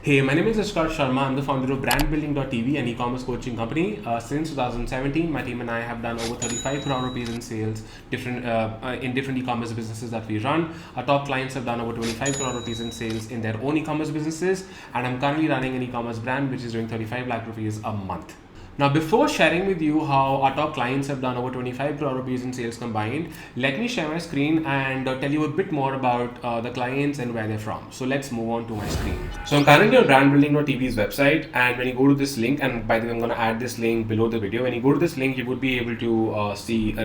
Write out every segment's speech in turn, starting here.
Hey, my name is Nishkarsh Sharma. I'm the founder of brandbuilding.tv, an e-commerce coaching company. Since 2017, my team and I have done over 35 crore rupees in sales in different e-commerce businesses that we run. Our top clients have done over 25 crore rupees in sales in their own e-commerce businesses, and I'm currently running an e-commerce brand which is doing 35 lakh rupees a month. Now, before sharing with you how our top clients have done over 25 crore rupees in sales combined, let me share my screen and tell you a bit more about the clients and where they're from. So let's move on to my screen. So I'm currently on brandbuilding.tv's website, and when you go to this link, and by the way, I'm going to add this link below the video. When you go to this link, you would be able to see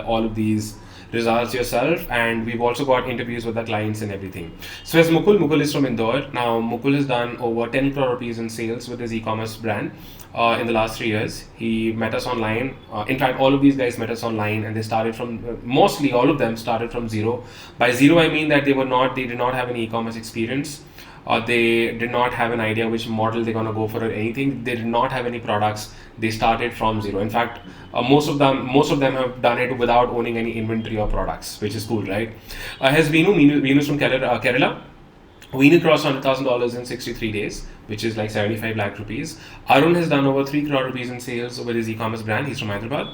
all of these results yourself, and we've also got interviews with the clients and everything. So here's Mukul. Mukul is from Indore. Now Mukul has done over 10 crore rupees in sales with his e-commerce brand in the last 3 years. He met us online. In fact, all of these guys met us online, and they started from mostly all of them started from zero. By zero, I mean that they did not have any e-commerce experience. They did not have an idea which model they're gonna go for or anything. They did not have any products. They started from zero. In fact, most of them have done it without owning any inventory or products, which is cool, right? Has Venu's from Kerala. Veenu crossed $100,000 in 63 days, which is like 75 lakh rupees. Arun has done over 3 crore rupees in sales with his e-commerce brand. He's from Hyderabad.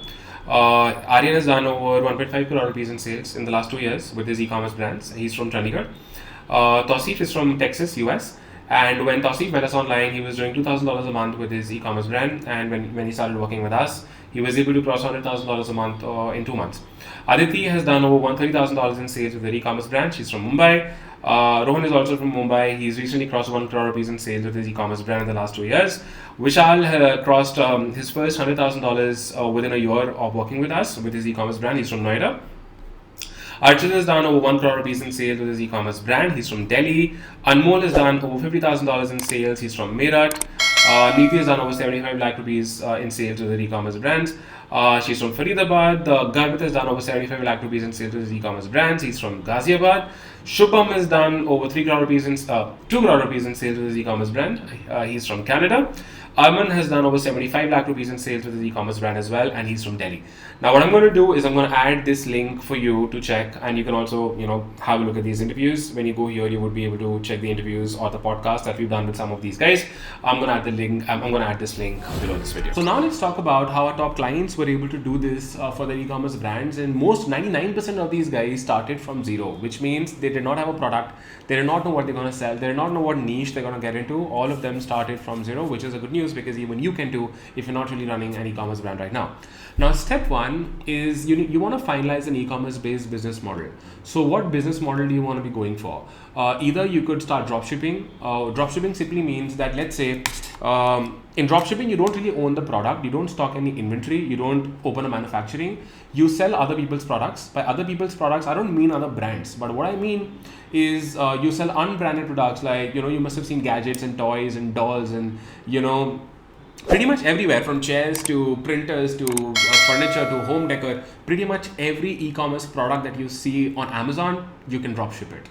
Aryan has done over 1.5 crore rupees in sales in the last 2 years with his e-commerce brands. He's from Chandigarh. Tausif is from Texas, US. And when Tausif met us online, he was doing $2,000 a month with his e-commerce brand. And when he started working with us, he was able to cross $100,000 a month in 2 months. Aditi has done over $130,000 in sales with her e-commerce brand. She's from Mumbai. Rohan is also from Mumbai. He's recently crossed 1 crore rupees in sales with his e-commerce brand in the last 2 years. Vishal crossed his first $100,000 within a year of working with us with his e-commerce brand. He's from Noida. Archit has done over 1 crore rupees in sales with his e-commerce brand. He's from Delhi. Anmol has done over $50,000 in sales. He's from Meerut. Neeti has done over 75 lakh rupees in sales with her e-commerce brands. She's from Faridabad. Garbit has done over 75 lakh rupees in sales with his e-commerce brands. He's from Ghaziabad. Shubham has done over 2 crore rupees in sales with his e-commerce brand. He's from Canada. Arman has done over 75 lakh rupees in sales with his e-commerce brand as well, and he's from Delhi. Now, what I'm going to do is I'm going to add this link for you to check, and you can also, have a look at these interviews. When you go here, you would be able to check the interviews or the podcast that we've done with some of these guys. I'm going to add the link. I'm going to add this link below this video. So now let's talk about how our top clients were able to do this for their e-commerce brands. And 99% of these guys started from zero, which means they did not have a product. They did not know what they're going to sell. They did not know what niche they're going to get into. All of them started from zero, which is a good news because even you can do if you're not really running an e-commerce brand right now. Now, step one is you want to finalize an e-commerce based business model. So what business model do you want to be going for? Either you could start dropshipping. Dropshipping simply means that, let's say, in dropshipping, you don't really own the product. You don't stock any inventory. You don't open a manufacturing. You sell other people's products. By other people's products, I don't mean other brands, but what I mean is you sell unbranded products like, you must have seen gadgets and toys and dolls and, pretty much everywhere, from chairs to printers to furniture to home decor. Pretty much every e-commerce product that you see on Amazon, you can dropship it.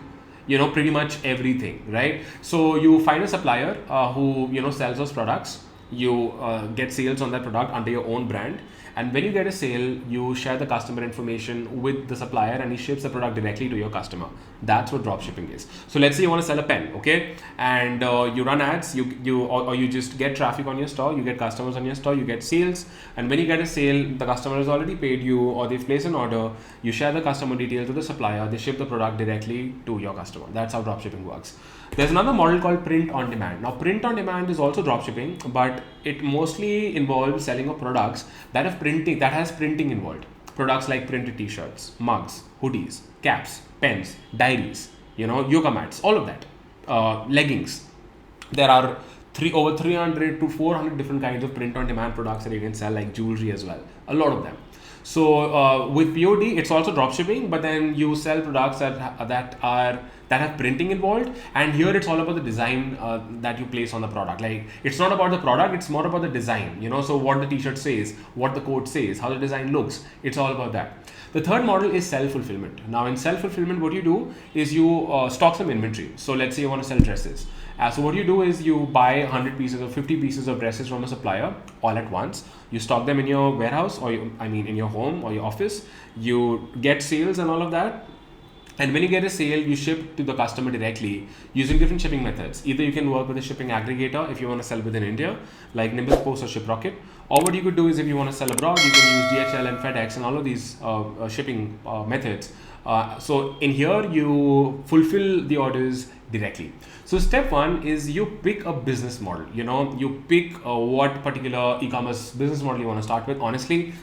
Pretty much everything, right? So you find a supplier who sells those products. You get sales on that product under your own brand, and when you get a sale, you share the customer information with the supplier, and he ships the product directly to your customer. That's what dropshipping is. So let's say you want to sell a pen, okay, and you run ads, or you just get traffic on your store, you get customers on your store, you get sales, and when you get a sale, the customer has already paid you or they've placed an order. You share the customer details with the supplier. They ship the product directly to your customer. That's how dropshipping works. There's another model called print on demand. Now, print on demand is also dropshipping, but it mostly involves selling of products that has printing involved. Products like printed t-shirts, mugs, hoodies, caps, pens, diaries, yoga mats, all of that. Leggings. There are over 300 to 400 different kinds of print on demand products that you can sell, like jewelry as well. A lot of them. So with POD, it's also dropshipping, but then you sell products that have printing involved, and here it's all about the design that you place on the product. Like, it's not about the product, it's more about the design. So what the t-shirt says, what the coat says, how the design looks, it's all about that. The third model is self-fulfillment. Now, in self-fulfillment, what you do is you stock some inventory. So let's say you want to sell dresses. So what you do is you buy 100 pieces or 50 pieces of dresses from a supplier all at once. You stock them in your warehouse, in your home or your office. You get sales and all of that. And when you get a sale, you ship to the customer directly using different shipping methods. Either you can work with a shipping aggregator if you want to sell within India, like Nimbus Post or ShipRocket. Or what you could do is if you want to sell abroad, you can use DHL and FedEx and all of these shipping methods. So in here, you fulfill the orders directly. So step one is you pick a business model. You pick what particular e-commerce business model you want to start with. Honestly,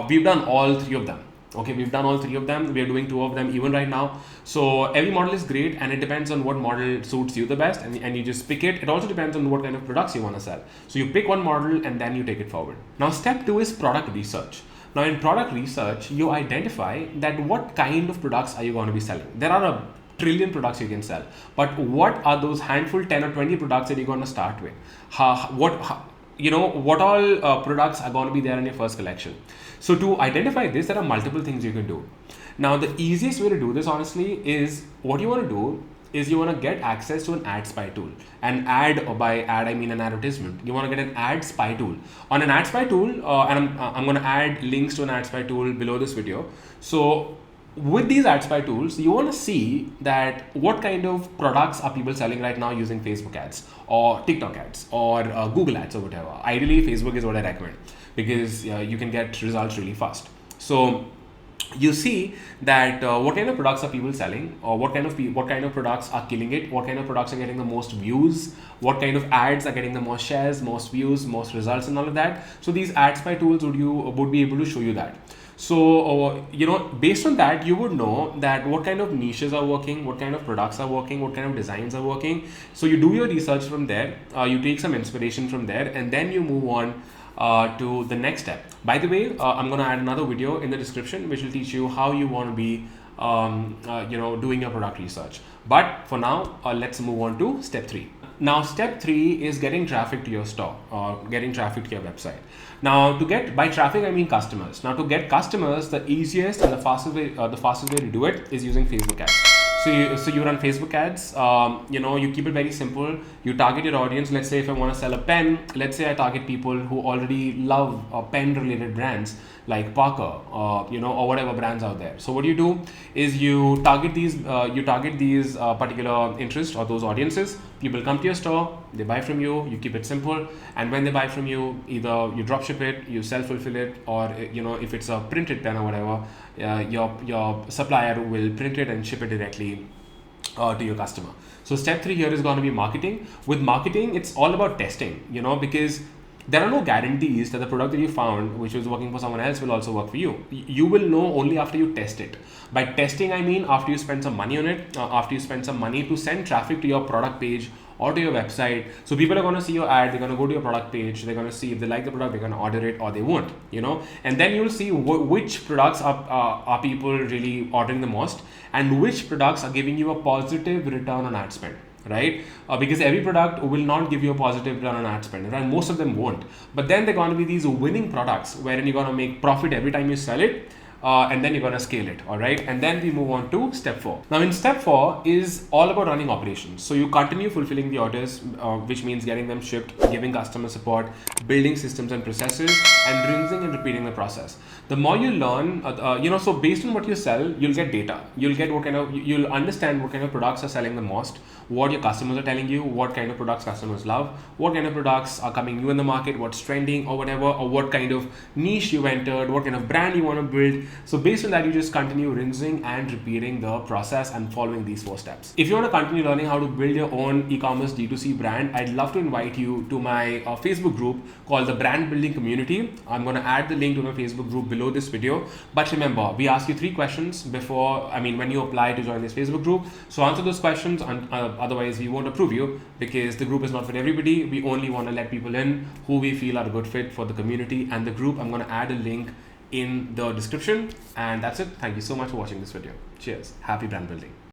we've done all three of them. Okay, we've done all three of them. We are doing two of them even right now. So every model is great, and it depends on what model suits you the best, and you just pick it. It also depends on what kind of products you want to sell. So you pick one model and then you take it forward. Now step two is product research. Now in product research, you identify that what kind of products are you going to be selling. There are a trillion products you can sell, but what are those handful 10 or 20 products that you're going to start with? What all products are going to be there in your first collection. So to identify this, there are multiple things you can do. Now the easiest way to do this honestly is, what you want to do is you want to get access to an ad spy tool. An ad, or by ad I mean an advertisement. You want to get an ad spy tool. On an ad spy tool, and I'm going to add links to an ad spy tool below this video. So with these ad spy tools, you want to see that what kind of products are people selling right now using Facebook ads or TikTok ads or Google ads or whatever. Ideally, Facebook is what I recommend, because you can get results really fast. So you see that what kind of products are people selling, or what kind of products are killing it, what kind of products are getting the most views, what kind of ads are getting the most shares, most views, most results, and all of that. So these ad spy tools would be able to show you that. So, based on that, you would know that what kind of niches are working, what kind of products are working, what kind of designs are working. So you do your research from there, you take some inspiration from there, and then you move on to the next step. By the way, I'm going to add another video in the description which will teach you how you want to be doing your product research. But for now, let's move on to step 3. Now, step 3 is getting traffic to your store, or getting traffic to your website. Now, by traffic, I mean customers. Now, to get customers, the easiest and the fastest way to do it is using Facebook ads. So you run Facebook ads. You keep it very simple. You target your audience. Let's say if I want to sell a pen, let's say I target people who already love pen-related brands like Parker, or whatever brands out there. So what you do is you target these particular interests or those audiences. People come to your store, they buy from you. You keep it simple, and when they buy from you, either you drop ship it, you self-fulfill it, or if it's a printed pen or whatever, your supplier will print it and ship it directly to your customer. So step 3 here is going to be marketing. With marketing, it's all about testing, because there are no guarantees that the product that you found, which was working for someone else, will also work for you. You will know only after you test it. By testing, I mean after you spend some money on it, after you spend some money to send traffic to your product page or to your website. So people are going to see your ad, they're going to go to your product page, they're going to see if they like the product, they're going to order it or they won't, and then you'll see which products are people really ordering the most, and which products are giving you a positive return on ad spend. Right? Because every product will not give you a positive return on ad spend, right? Most of them won't. But then they're going to be these winning products wherein you're going to make profit every time you sell it. And then you're going to scale it, all right? And then we move on to step 4. Now in step 4 is all about running operations. So you continue fulfilling the orders, which means getting them shipped, giving customer support, building systems and processes, and rinsing and repeating the process. The more you learn, so based on what you sell, you'll get data. You'll understand what kind of products are selling the most, what your customers are telling you, what kind of products customers love, what kind of products are coming new in the market, what's trending or whatever, or what kind of niche you entered, what kind of brand you want to build. So based on that, you just continue rinsing and repeating the process and following these 4 steps. If you want to continue learning how to build your own e-commerce D2C brand, I'd love to invite you to my Facebook group called the Brand Building Community. I'm going to add the link to my Facebook group below this video. But remember, we ask you 3 questions when you apply to join this Facebook group. So answer those questions, and otherwise we won't approve you, because the group is not for everybody. We only want to let people in who we feel are a good fit for the community and the group. I'm going to add a link in the description, and that's it. Thank you so much for watching this video. Cheers. Happy brand building.